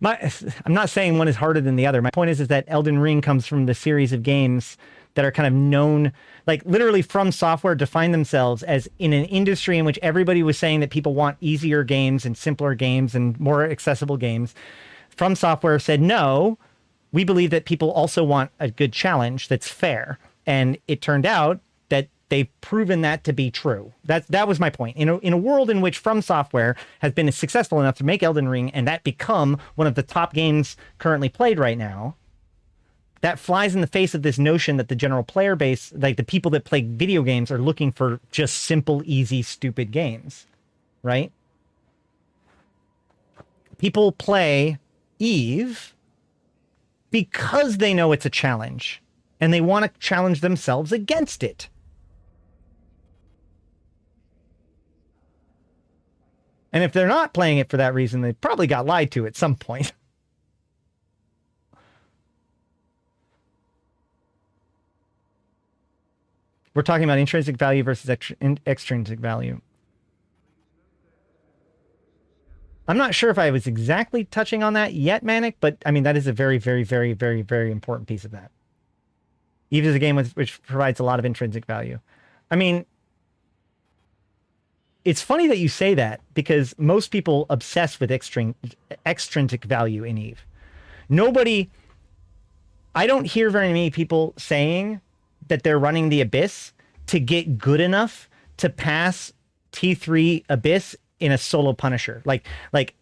I'm not saying one is harder than the other. My point is that Elden Ring comes from the series of games that are kind of known, like literally From Software defined themselves as in an industry in which everybody was saying that people want easier games and simpler games and more accessible games. From Software said, no, we believe that people also want a good challenge that's fair. And it turned out that they've proven that to be true. That was my point. In a world in which From Software has been successful enough to make Elden Ring and that become one of the top games currently played right now, that flies in the face of this notion that the general player base, like the people that play video games, are looking for just simple, easy, stupid games, right? People play Eve because they know it's a challenge and they want to challenge themselves against it. And if they're not playing it for that reason, they probably got lied to at some point. We're talking about intrinsic value versus extrinsic value. I'm not sure if I was exactly touching on that yet, Manic, but I mean, that is a very, very, very, very, very important piece of that. Eve is a game which provides a lot of intrinsic value. I mean, it's funny that you say that because most people obsess with extrinsic value in Eve. I don't hear very many people saying that they're running the Abyss to get good enough to pass T3 Abyss in a solo Punisher. Like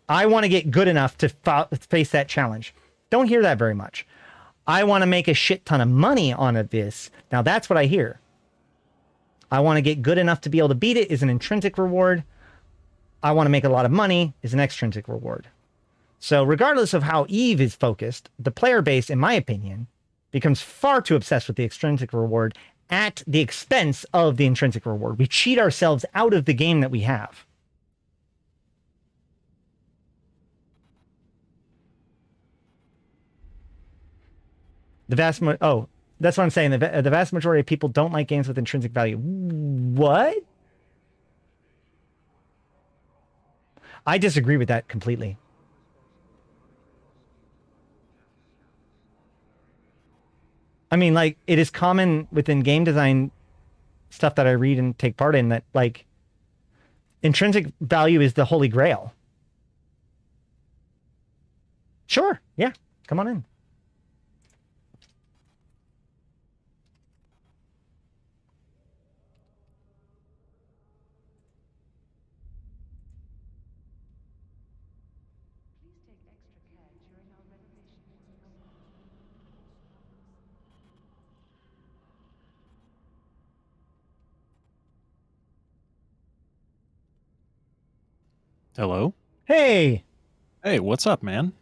I want to get good enough to face that challenge. Don't hear that very much. I want to make a shit ton of money on Abyss. Now that's what I hear. I want to get good enough to be able to beat it is an intrinsic reward. I want to make a lot of money is an extrinsic reward. So regardless of how Eve is focused, the player base, in my opinion, becomes far too obsessed with the extrinsic reward at the expense of the intrinsic reward. We cheat ourselves out of the game that we have. That's what I'm saying. The vast majority of people don't like games with intrinsic value. What? I disagree with that completely. I mean, like, it is common within game design stuff that I read and take part in that, like, intrinsic value is the holy grail. Sure. Yeah. Come on in. Hello. Hey. Hey, what's up, man?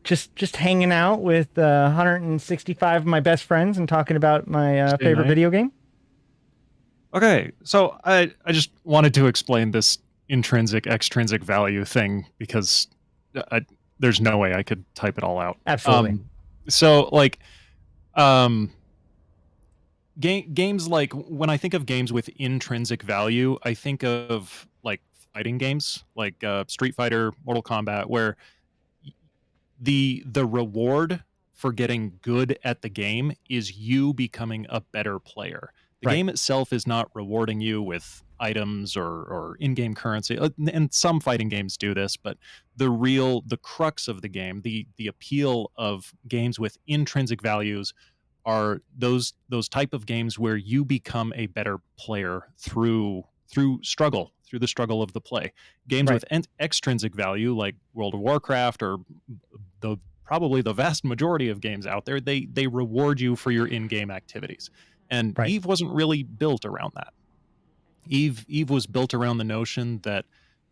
Just hanging out with 165 of my best friends and talking about my favorite video game. Okay, so I just wanted to explain this intrinsic extrinsic value thing because there's no way I could type it all out. Absolutely. So like games, like when I think of games with intrinsic value, I think of like fighting games like Street Fighter, Mortal Kombat, where the reward for getting good at the game is you becoming a better player. The game itself is not rewarding you with items or in-game currency, and some fighting games do this, but the crux of the game, the appeal of games with intrinsic values are those type of games where you become a better player through the struggle of the play. Games with extrinsic value like World of Warcraft or probably the vast majority of games out there, they reward you for your in-game activities. And Eve wasn't really built around that. Eve was built around the notion that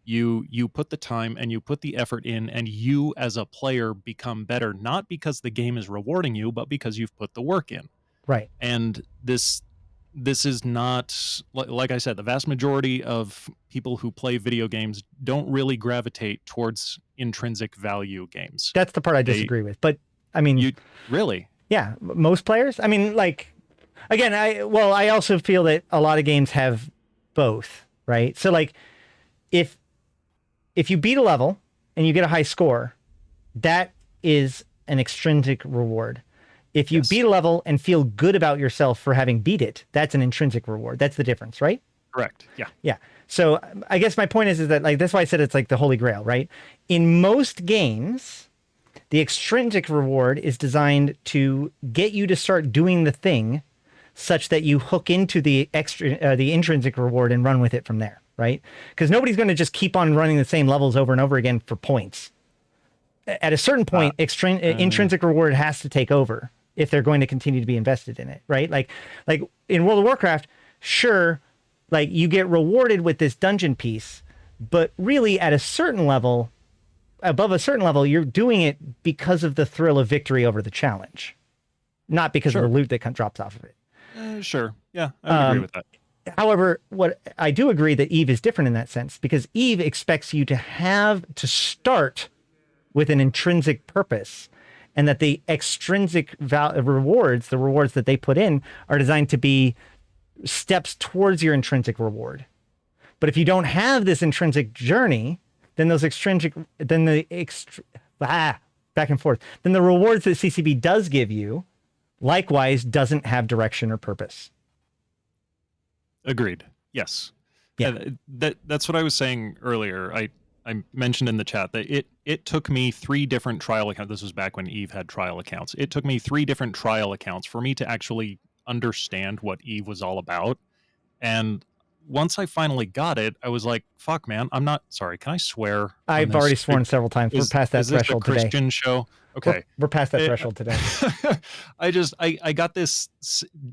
you put the time and you put the effort in, and you as a player become better, not because the game is rewarding you, but because you've put the work in. Right. And this is not, like I said, the vast majority of people who play video games don't really gravitate towards intrinsic value games. That's the part I disagree with. But I mean, you really? Yeah, most players. I mean, like, again, I also feel that a lot of games have both, right? So like, if if you beat a level and you get a high score, that is an extrinsic reward. If you beat a level and feel good about yourself for having beat it, that's an intrinsic reward. That's the difference, right? Correct. Yeah. Yeah. So I guess my point is that, like, that's why I said it's like the Holy Grail, right? In most games, the extrinsic reward is designed to get you to start doing the thing such that you hook into the intrinsic reward and run with it from there, right? Because nobody's going to just keep on running the same levels over and over again for points. At a certain point, intrinsic reward has to take over if they're going to continue to be invested in it, right? Like in World of Warcraft, sure, like you get rewarded with this dungeon piece, but really at a certain level, above a certain level, you're doing it because of the thrill of victory over the challenge, not because of the loot that drops off of it. Sure. Yeah, I would agree with that. However, what I do agree that Eve is different in that sense, because Eve expects you to have to start with an intrinsic purpose, and that the extrinsic rewards, the rewards that they put in, are designed to be steps towards your intrinsic reward. But if you don't have this intrinsic journey, then those extrinsic, then back and forth, then the rewards that CCB does give you, likewise, doesn't have direction or purpose. Agreed. Yes. Yeah. That's what I was saying earlier. I mentioned in the chat that it took me 3 different trial accounts. This was back when Eve had trial accounts. It took me 3 different trial accounts for me to actually understand what Eve was all about. And once I finally got it, I was like, fuck, man, I'm not sorry. Can I swear? I've already sworn several times. We're past that threshold today. Is this a Christian show? Okay. We're past that threshold today. I got this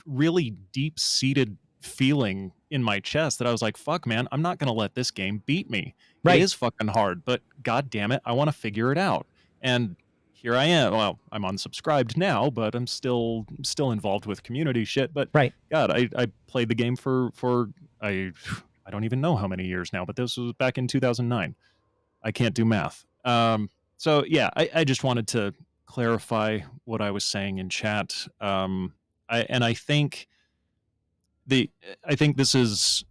really deep-seated feeling in my chest that I was like, fuck, man, I'm not going to let this game beat me. Right. It is fucking hard, but god damn it, I want to figure it out. And here I am. Well, I'm unsubscribed now, but I'm still involved with community shit. But right. God, I played the game for I don't even know how many years now, but this was back in 2009. I can't do math. So yeah, I just wanted to clarify what I was saying in chat. I think this is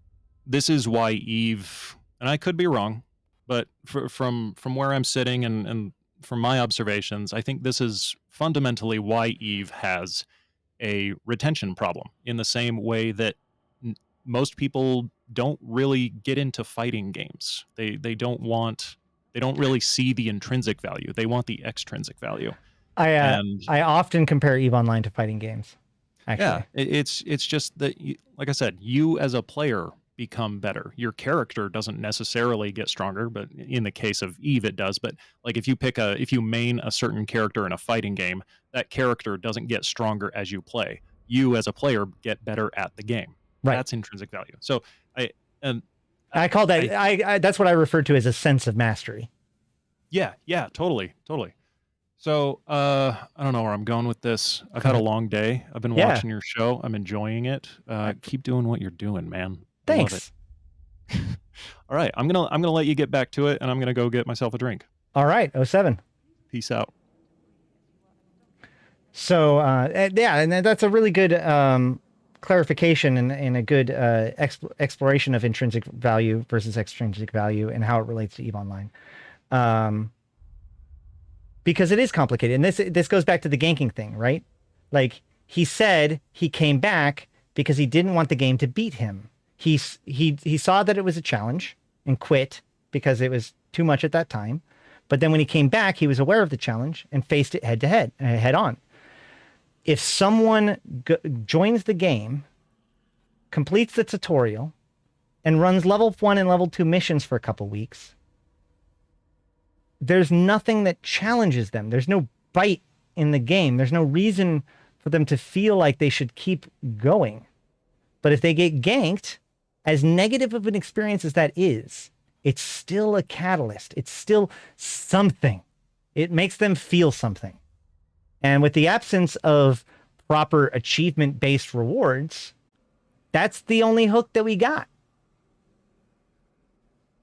why Eve, and I could be wrong, but from where I'm sitting and from my observations, I think this is fundamentally why Eve has a retention problem, in the same way that most people don't really get into fighting games. They don't really see the intrinsic value. They want the extrinsic value. I often compare Eve Online to fighting games. Actually. Yeah, it's just that, like I said, you as a player become better. Your character doesn't necessarily get stronger, but in the case of Eve, it does. But like if you main a certain character in a fighting game, that character doesn't get stronger as you play. You as a player get better at the game. Right. That's intrinsic value. So I call that that's what I refer to as a sense of mastery. Yeah, totally. So I don't know where I'm going with this. I've had a long day. I've been watching your show. I'm enjoying it. Keep doing what you're doing, man. Thanks. All right, I'm gonna let you get back to it, and I'm gonna go get myself a drink. All right, 07. Peace out. So yeah, and that's a really good clarification and a good exploration of intrinsic value versus extrinsic value and how it relates to EVE Online. Because it is complicated. And this goes back to the ganking thing, right? Like, he said he came back because he didn't want the game to beat him. He saw that it was a challenge and quit because it was too much at that time. But then when he came back, he was aware of the challenge and faced it head on. If someone joins the game, completes the tutorial, and runs level 1 and level 2 missions for a couple weeks, there's nothing that challenges them. There's no bite in the game. There's no reason for them to feel like they should keep going. But if they get ganked, as negative of an experience as that is, it's still a catalyst. It's still something. It makes them feel something. And with the absence of proper achievement-based rewards, that's the only hook that we got.